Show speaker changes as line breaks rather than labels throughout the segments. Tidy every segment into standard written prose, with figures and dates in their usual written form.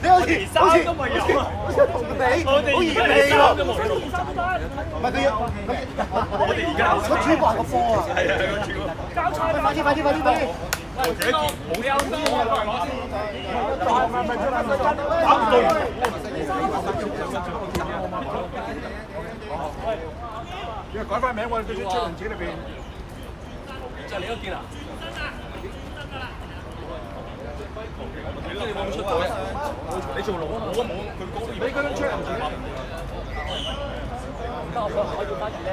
你好似連衫都未有啊！好似同你，我哋而家連衫都冇用。唔係佢要，我哋而家出主辦個波啊！係啊，個主交叉，快啲！我自己見冇優先嘅，打唔到。要改翻名，我哋對出出人錢裏邊。就你都見啦。你冇出到啊？你做龍啊？冇，佢講你嗰張出人錢。唔得，我要翻住咧。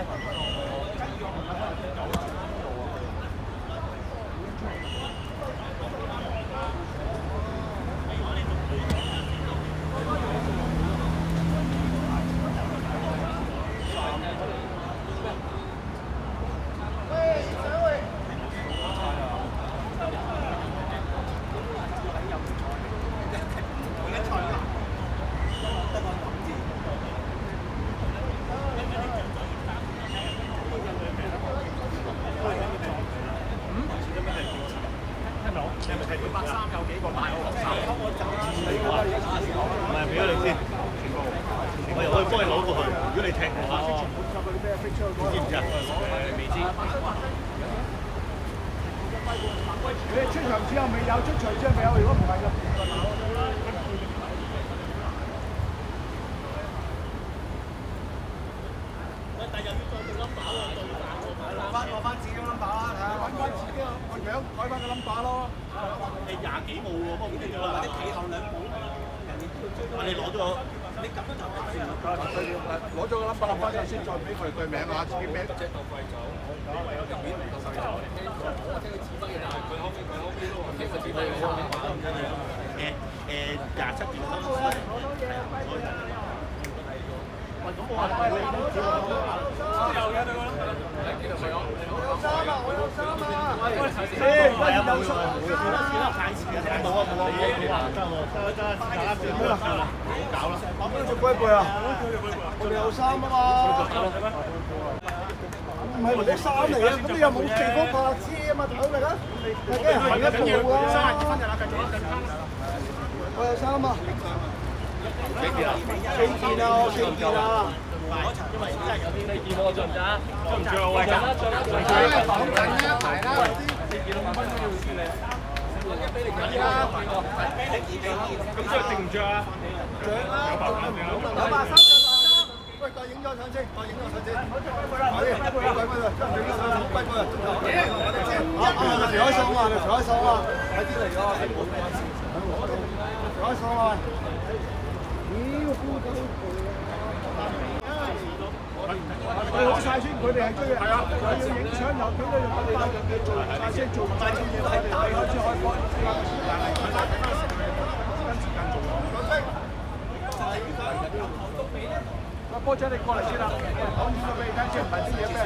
波仔你過嚟先啦，講呢個俾你聽先，唔係啲嘢俾人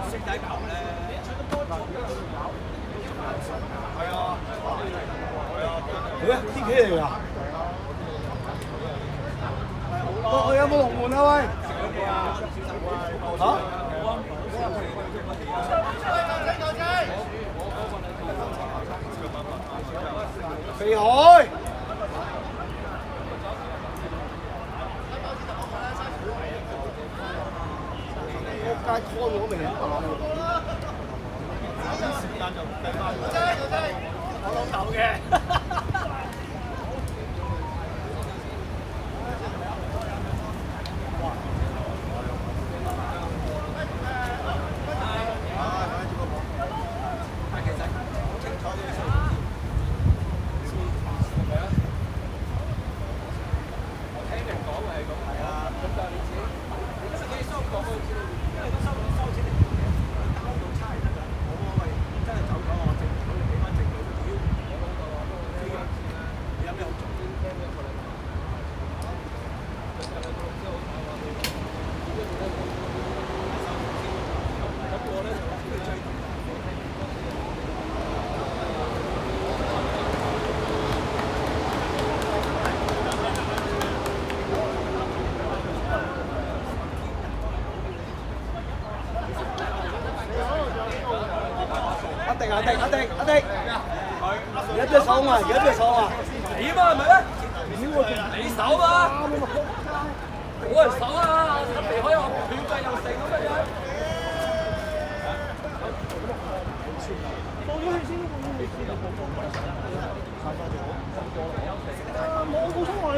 識仔球咧。係啊，天氣嚟㗎。我有冇龍門啊喂？嚇？肥海。街拖我未時間就計翻。我老豆嘅。有隻手嘛，有隻手啊！
你嘛係咪咧？你手嘛，冇人手啊！離開我斷腳又成咁嘅樣。冇咗佢先，冇所謂。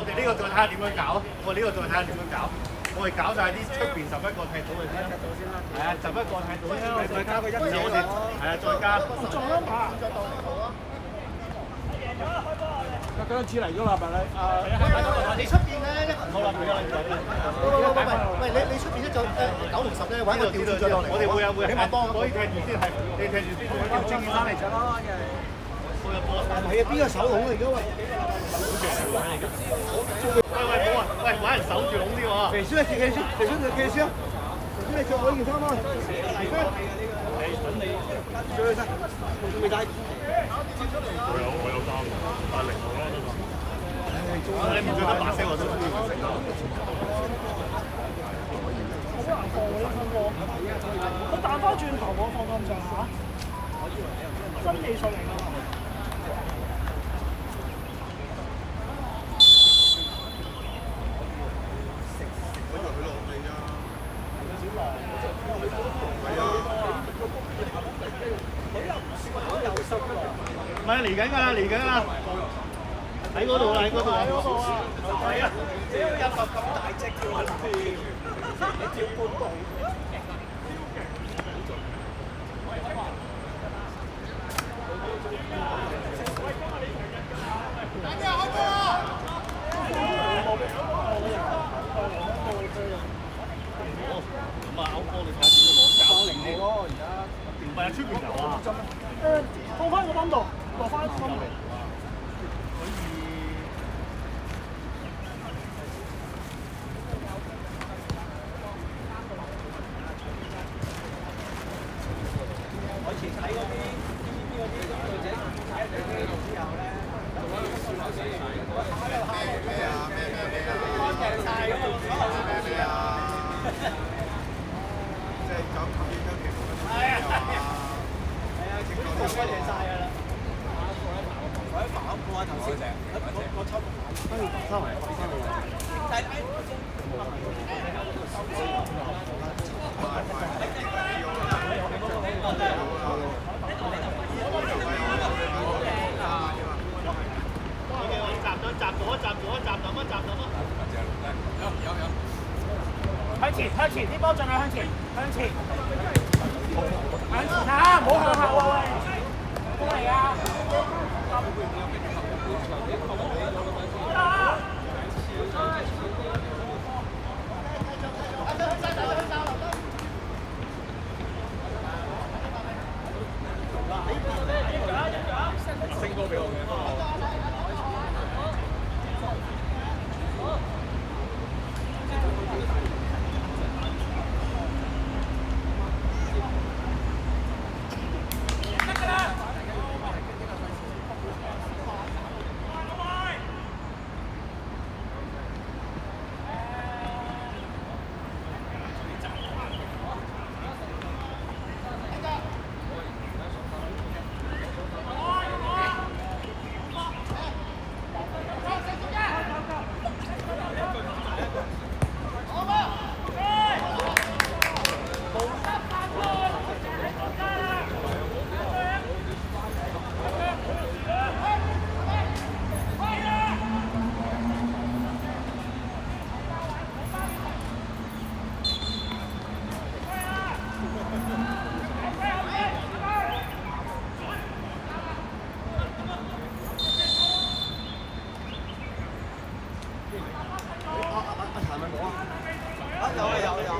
我哋呢個再睇下點樣搞，我哋呢個再睇下點樣搞，我哋搞晒啲出邊11個踢到嘅先，係啊，11個踢到先，再加個1字，我哋係啊，再加。撞啦嘛！嗰張紙嚟咗啦，係咪你？
你出邊咧好啦，喂，你出邊一就9同10咧，揾個調轉再落嚟。
我哋會有
起碼幫
可以踢住先，係你踢住先，調轉件衫嚟着咯。
唔係啊，邊個手好啊？而家喂，
冇啊！喂，揾人守住籠啲喎。
肥叔啊，企先，肥叔就企先啊。肥叔你着我呢件衫啊。肥叔，着佢先，仲未帶。
我有衫，但係零號咯都話。你唔着得白色我都中意佢食。
好難放喎呢分波，佢彈翻轉頭喎，放咁上下，新技術嚟㗎嘛。
唔係嚟緊㗎啦，嚟緊啦！喺嗰度啦，喺嗰度啊！係啊！只要有嚿咁大隻叫佢跳，你跳半步。咁啊，歐波你睇下點樣攞搞零號咯，而家唔係啊，出邊有啊！
放翻個泵度，落翻個泵度。向前，啲波盡量向前，向前啊！唔好向後啊！喂，過嚟啊！
星哥俾我嘅。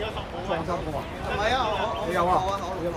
裝修過啊？
唔係啊，
你有啊？
有啊，
有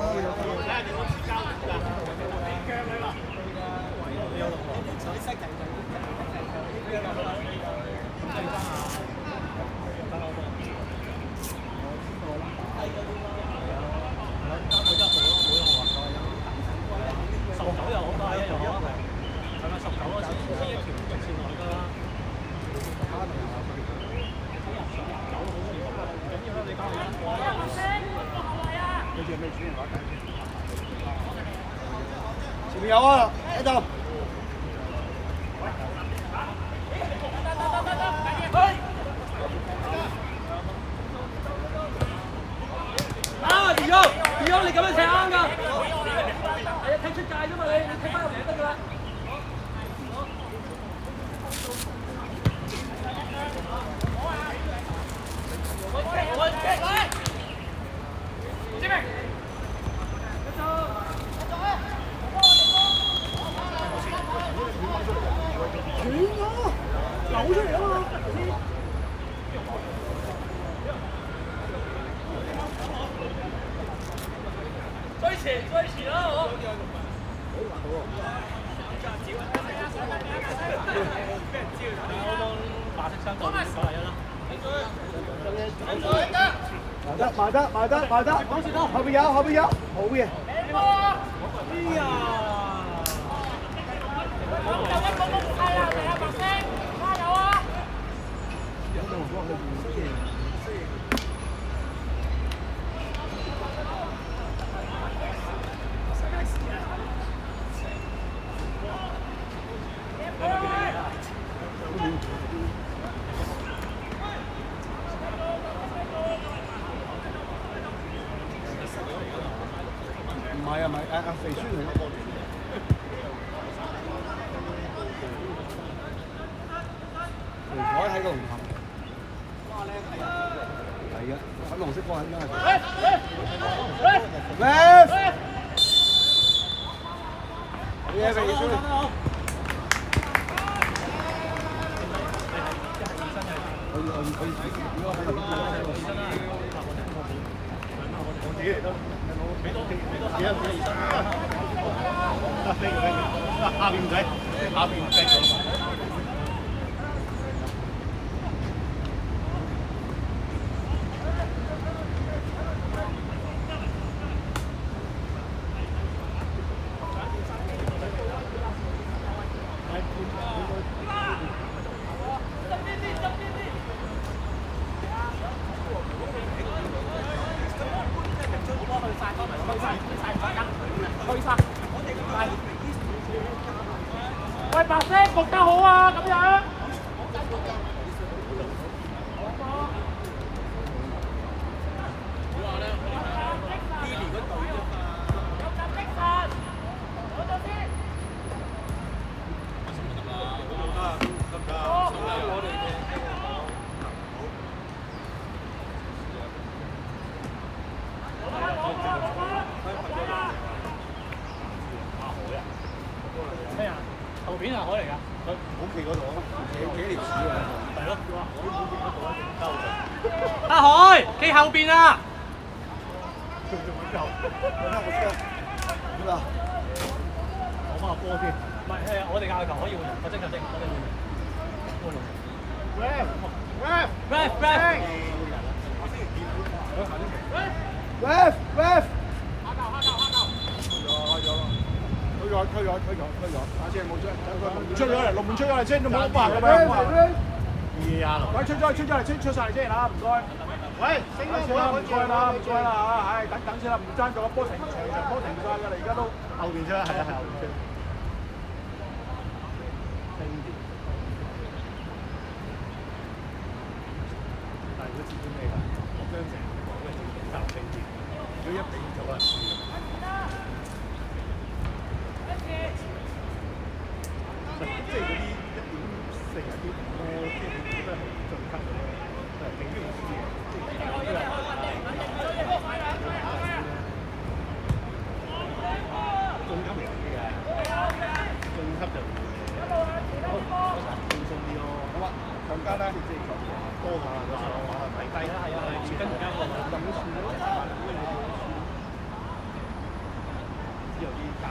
前面有啊，喺度。
啊，二勇，你咁樣踢啱㗎。係啊，踢出界啫嘛，你踢翻入嚟就得㗎啦。
扭出嚟啊嘛！
追前啦，我。白色衫講91啦。
埋得，後邊有，好嘢。
哎呀！
唔係肥酸嚟嘅。肥海喺個龍頭。係嘅，粉紅色波應該係。Left。好嘢，肥酸。
自己嚟得，俾多幾多幾多醫生得飛嘅，下邊唔使，下邊唔使。
喂，白色焗得好啊，咁樣。咩啊？後邊係海嚟㗎。
好企嗰度啊，幾條柱啊。
係咯，
阿海，企後邊啊！
點啊？
我翻個波先。
唔係誒，我哋教球可以換人，我即刻我哋換。
Ref。推咗，下次冇出咗嚟，龍門出咗嚟先，都冇辦咁樣。喂，出咗嚟先，出晒嚟先嚇，唔該。喂，升啦，唔該啦嚇，唉，等先啦，唔爭咗個波停，場波停晒㗎啦，而家都
後邊出，係啊，後邊出。但係如果接咩㗎？我將成個講嘅正經集清啲，如果一比就可能輸。即係嗰啲1.4啊啲波，即係你覺得係最級嘅咧，係頂住唔輸嘅，即係中級嚟嘅，中級就輕鬆啲咯。
好啊，強
間咧多㗎，有時我睇低啦，係啊，跟而家個有啲價。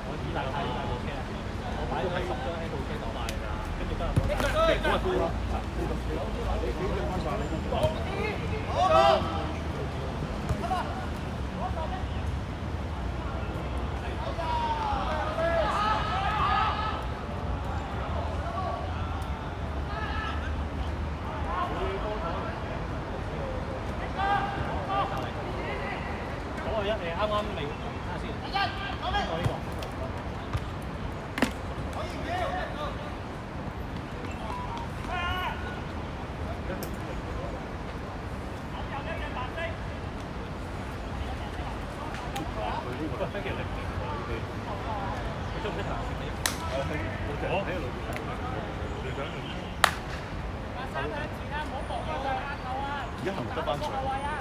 我依大係大部車，我擺咗喺10張喺部車度賣㗎，跟住今日我賣。你啱啱未睇下先。我呢個。星期零佢中唔中場？我喺度裏邊。你想？而家係咪得班場？係啊。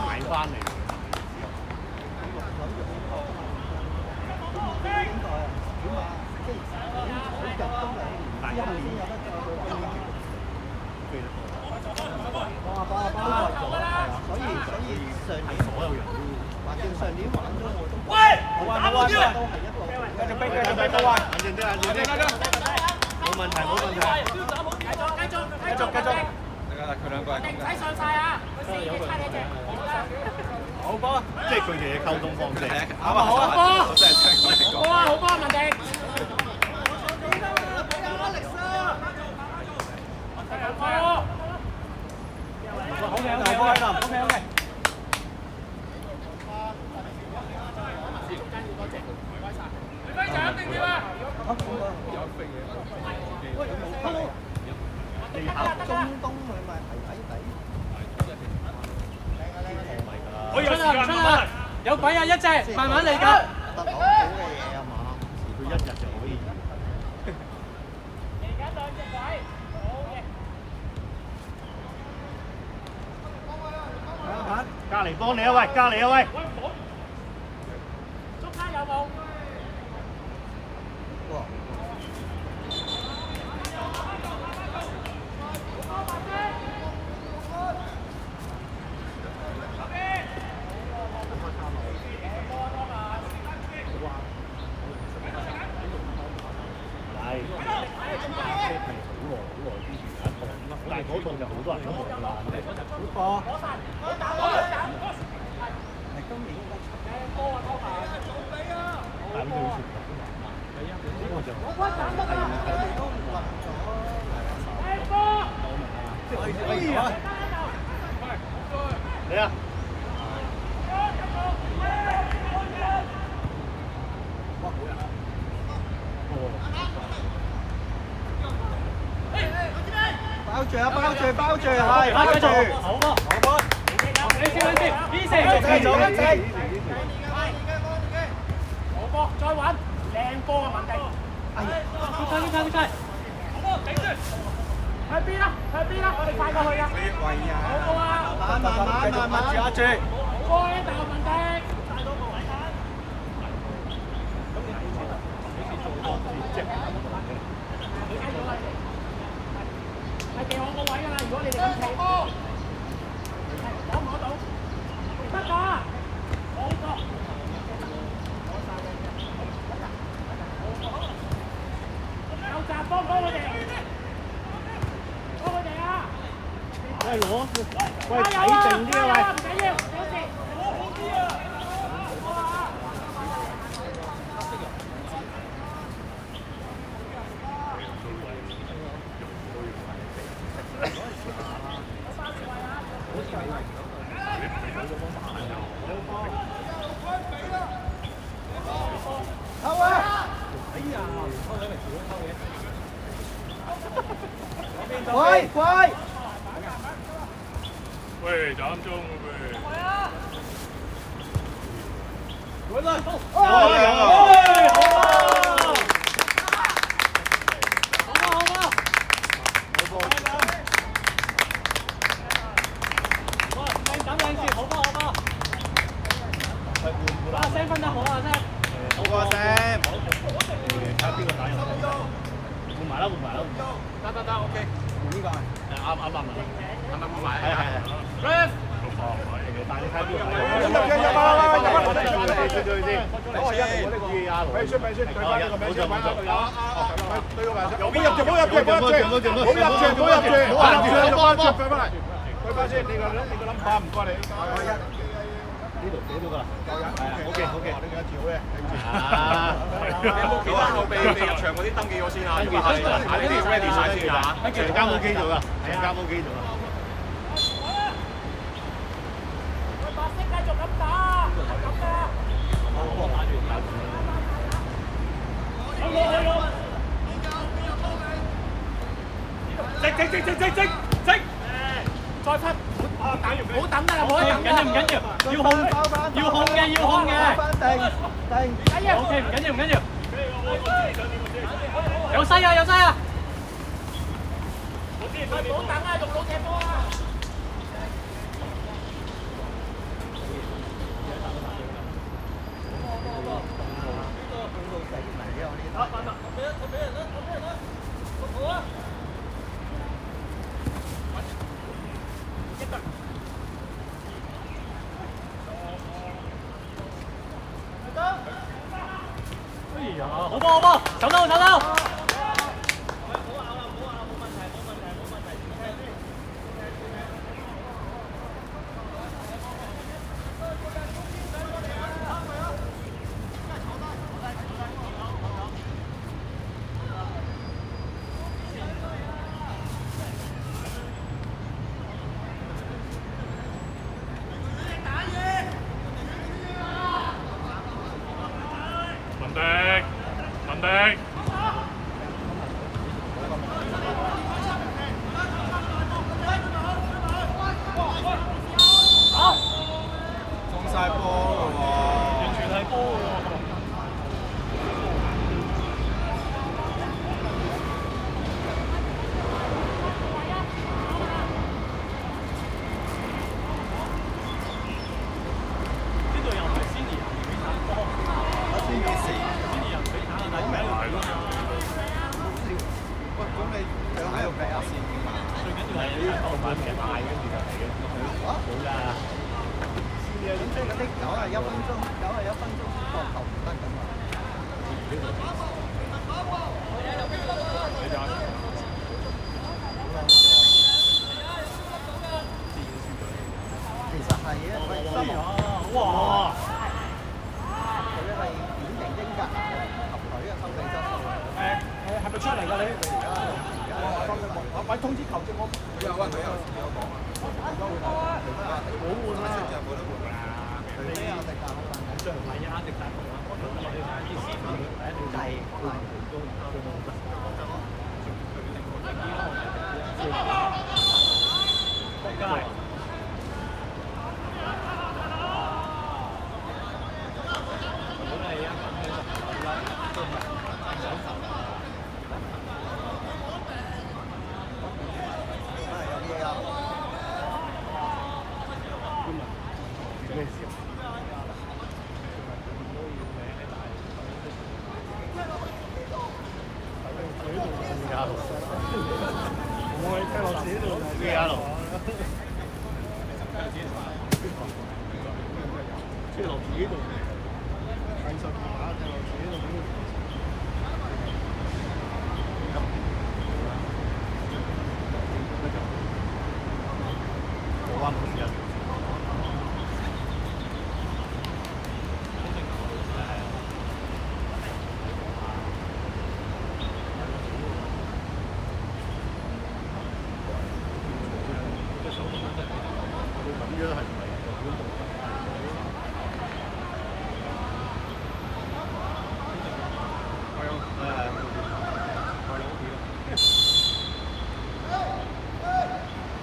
買翻嚟。但一年所以上年所有人都或者上年玩咗我都打冇啲都係一個繼續逼高啊！安靜啲，冇問題。繼續。佢兩個係咁嘅。睇上晒啊！佢4隻差2隻。好波，即係佢哋嘅溝通方式。好波！我真係聽佢哋講。好波，文迪。OK。有鬼啊！一隻，慢慢嚟㗎。得好嘅嘢啊嘛，佢1日就可以。嚟緊2隻鬼，好嘅。隔離幫你啊喂，隔離啊喂。捉卡有冇？但係嗰套就好多人都冇啦。好波。係今年嗰個波啊！但係呢個要全部都難。係啊，呢個就係都混咗。嚟啊！哇！好人。
包住啊！包住，包住，係包住。
好波，好波。你先，呢成
左一正。
好波，再揾靚波啊！文迪。
哎呀！
呢梯。好波，頂住。
去邊啦？去邊啦？我哋快過去啊！好波啊！
慢慢住啊！住。
好波呢度文迪。係幾好個位㗎啦！如果你哋咁企，攞唔攞到？得㗎，好個。有閘幫佢哋，幫佢哋啊！
喂攞，喂
加油啊！
睇定啲啊喂！
唔緊要，小事。好啲啊！
好啊！喂喂！
喂，就啱中喂。
喂來！
再分，唔好等啦，唔好等。
唔緊要，要控嘅。
定。
OK， 唔緊要。有西啊！
唔好等啊，用腦踢波啊！
好波，走到。
文迪。
中晒波㗎喎，
完全係波喎。呢度又唔係先年人打波，先年人俾打但係唔係喺度睇
喂，咁你喺度計下先㗎嘛？
最緊要係啲後板嘅賣跟住就係嘅。好㗎。
咁即係嗰啲91分鐘國球唔得㗎嘛？其實係啊，
哇！
佢係典型英格蘭球隊嘅收尾質素。
係咪出嚟㗎你？我通知球證我。
佢有講啊。冇換啦，冇得換啦。佢呢亞迪達好難睇，唔係亞迪達同啊，我哋啲師傅第一條係。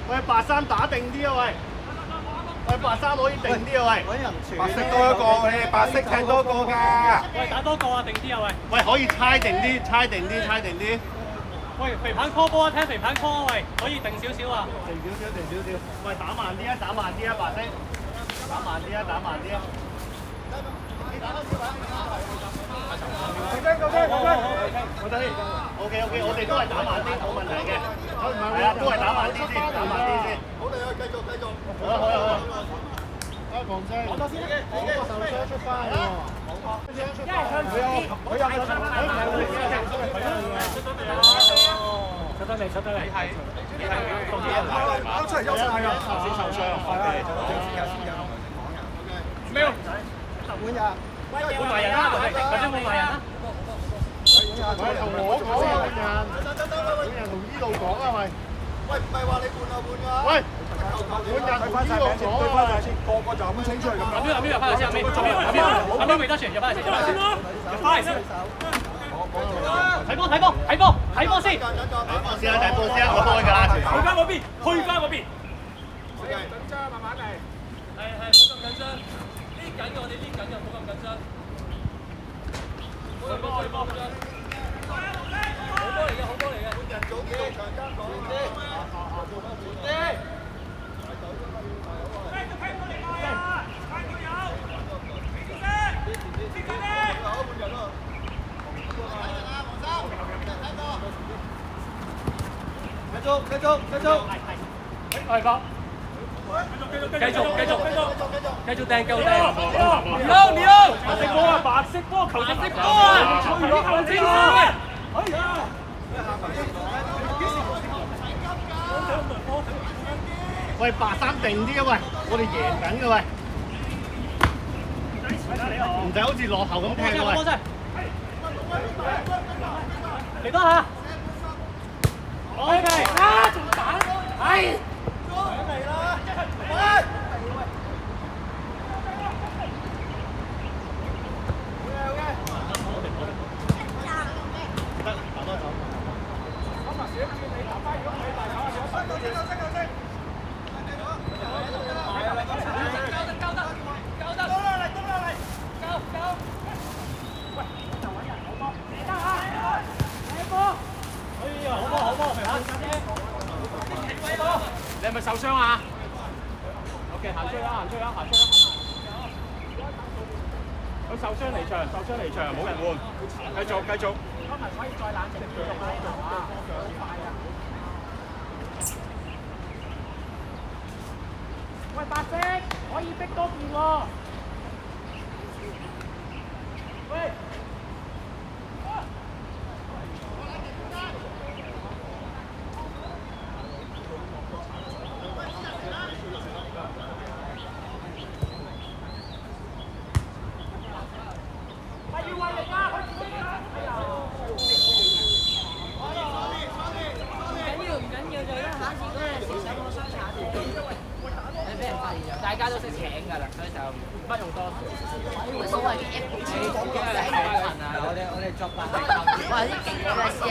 喂，白衫打定啲啊喂！喂，白衫可以定啲啊喂！
白色多一個，你哋白色踢多個㗎。
喂，打多個啊，定啲啊喂！
喂，可以猜定啲，猜定啲，猜定啲。
喂，肥棒 call 波啊，聽肥棒 call 啊喂，可以定少少啊！
定少少，定少少。喂，打慢啲啊，打慢啲啊，白色。打慢啲啊，打慢啲啊。我哋 OK， 我哋都係打慢啲，冇問題嘅。係啊，都係打慢啲先，打慢啲先。好嚟啊，繼續。好啊。啊，黃仔，我先，我個受傷出翻喎。
出得嚟。你係
跑出嚟休息下㗎。
頭先受傷，
咩？換埋人啦，或者換埋人啦。
喂，同我講啊，換人同呢度講啊，喂。
喂，唔係話你換㗎。
喂，換人同呢度講啊，
個就咁清出嚟咁。
阿邊入翻嚟先，阿邊未得傳入翻嚟先，入翻嚟先。睇波先。
睇波先，我開㗎啦。
去翻嗰邊。
緊張，慢慢嚟。
係，唔好咁緊張。呢緊嘅我哋呢緊嘅，唔好咁緊張。好波嚟嘅，好波嚟嘅。
換人早啲，長間講啲。繼續。
係個。繼續掟。白色波啊，白色波，球色波啊！球色波。
喂，白衫定啲啊喂，我哋贏緊嘅喂，唔使好似落後咁踢嘅喂。
嚟多下。OK， 仲打？係。你係咪受傷啊 ？OK， 行出啦！佢受傷離場，冇人換，繼續。可以再冷靜啲用喺度啊！喂，白色可以逼多件喎。喂！
大家都識請㗎啦，所以就不用多。
冇所謂嘅，
我哋作法。
哇！啲勁嘅師兄。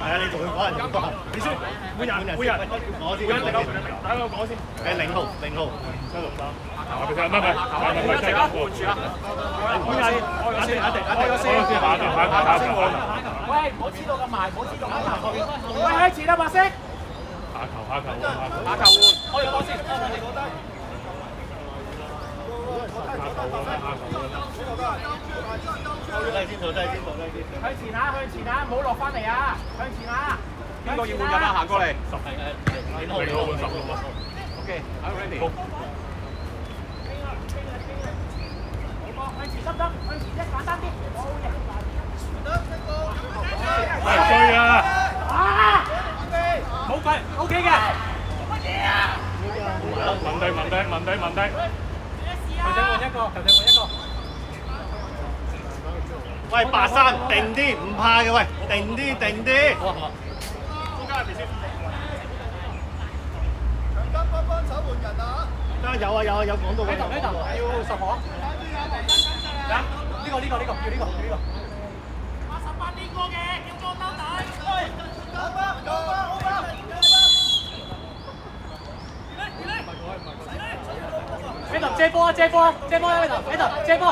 係啊，你同佢講人咁多，你先每人，我先，打個講先。誒0號763。唔係，
喂，唔好知道咁埋，唔好知道咁埋。喂，向前啦，白色。下球換。開咗波先。向前啊，唔好落翻嚟啊！向前啊！邊個要換人啊？行過嚟。0號換10號。OK，I'm ready。向前得，向前啫，簡單啲。好嘅。
追啊！
冇計 ，OK 嘅。
問低。
球仔換一個。
喂，白山定啲，唔怕嘅喂，定啲。中間入邊先。強金幫手換人啊！有講到。
呢度要10號。呢個要呢個。88邊個嘅叫裝兜底。喺度借波啊！喺度借波。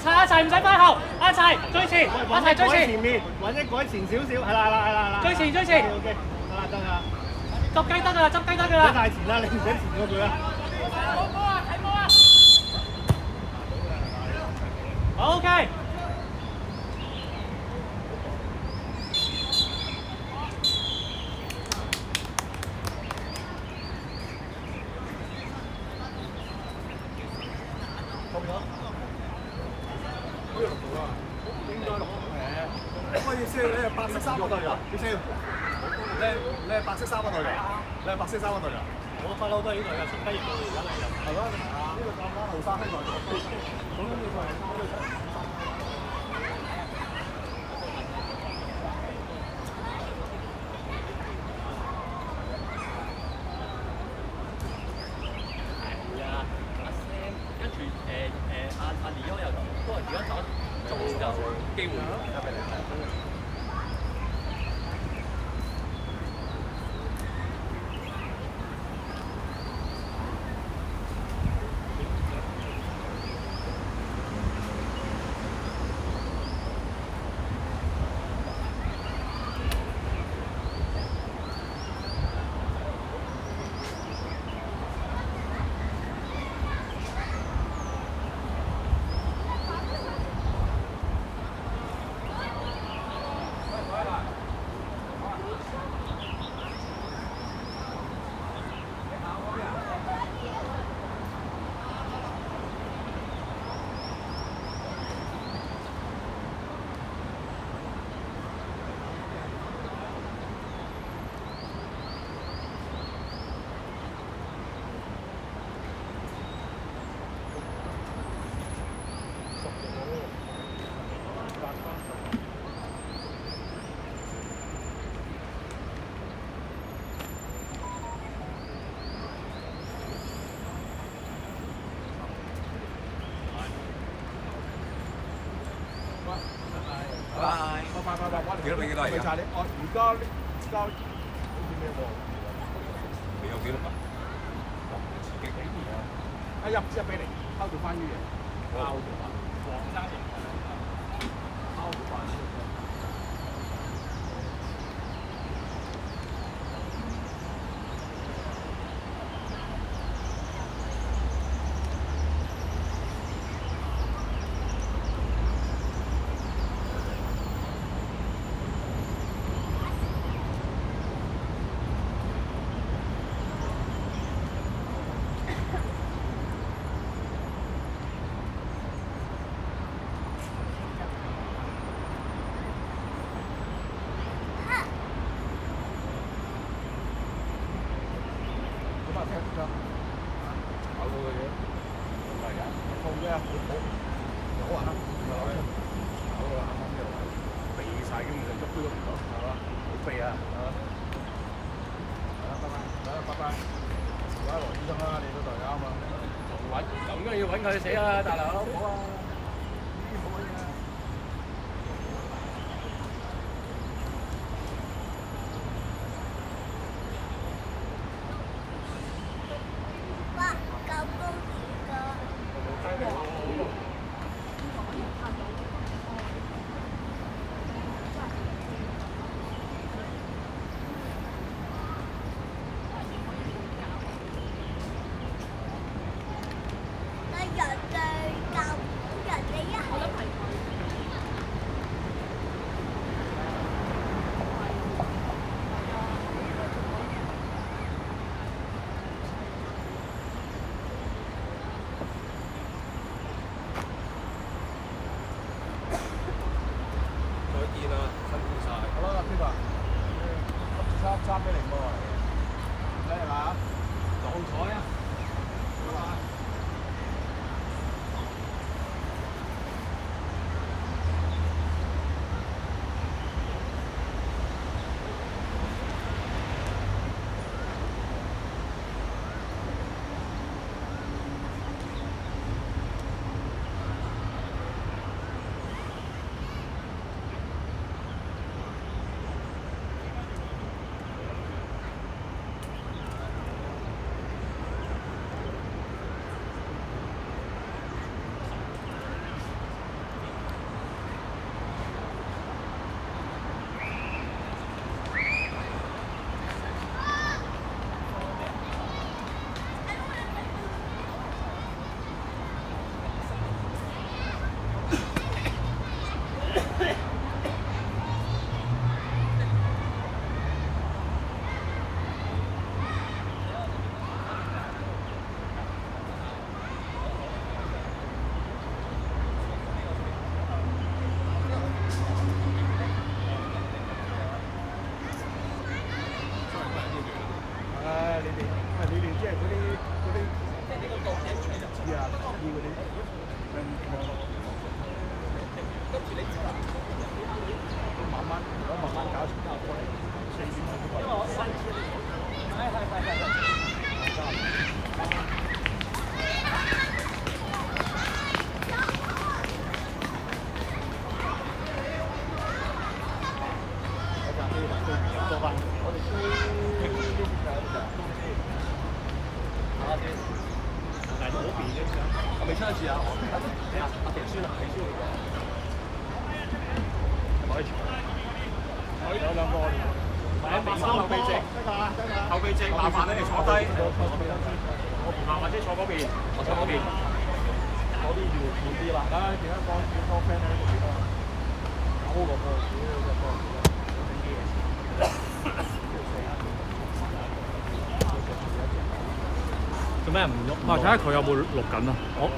阿齊唔使翻後，阿齊最前，
前面，或者改前少少，係啦。
最前。
OK，得啦。
執雞得㗎啦，
唔使太前啦，你唔使前嗰句啦。
睇波啊 ！OK。
要燒，你係白色衫嗰隊㗎，要燒。你係白色衫嗰隊㗎，我不嬲都係呢隊㗎，出雞翼到而家嚟㗎。係咯，呢個咁啱後生呢隊。咁呢個係。
阿李優又不過而家仲有機會而家俾你睇。
幾多比幾多而家？
而家好似咩喎？
你有幾多啊？
幾年啊？一比0，拋到翻於嘅。拋到翻。黃生贏。拋到翻。
大嘅唔成足杯嗰邊咯，係嘛？好肥啊！拜拜。而家羅醫生啦，你嗰度啱啊！
揾咁樣要揾佢死啊，大佬！好啊！
哇，夠高點㗎！但人哋夠，人哋一係。
再見啦，辛苦晒。
好啦，邊個？今次3-3比0喎，係嘛？
撞彩啊！
你哋即係嗰啲知啊，啲嗰啲慢慢，如果慢慢搞出交過嚟，4點鐘過嚟。做飯，我哋追呢啲就嚟到嗰邊嘅時候，我未出去試下我。阿田酸啊，係酸嚟㗎。可以傳。有兩個我哋。後備席，後備席，麻煩你哋坐低。或者坐嗰邊，我坐嗰邊。嗰啲要遠啲啦。啊，點解講幾多 friend 喺呢度幾多？高個波，少個波。
做咩唔喐？睇下佢有冇錄緊啊！好。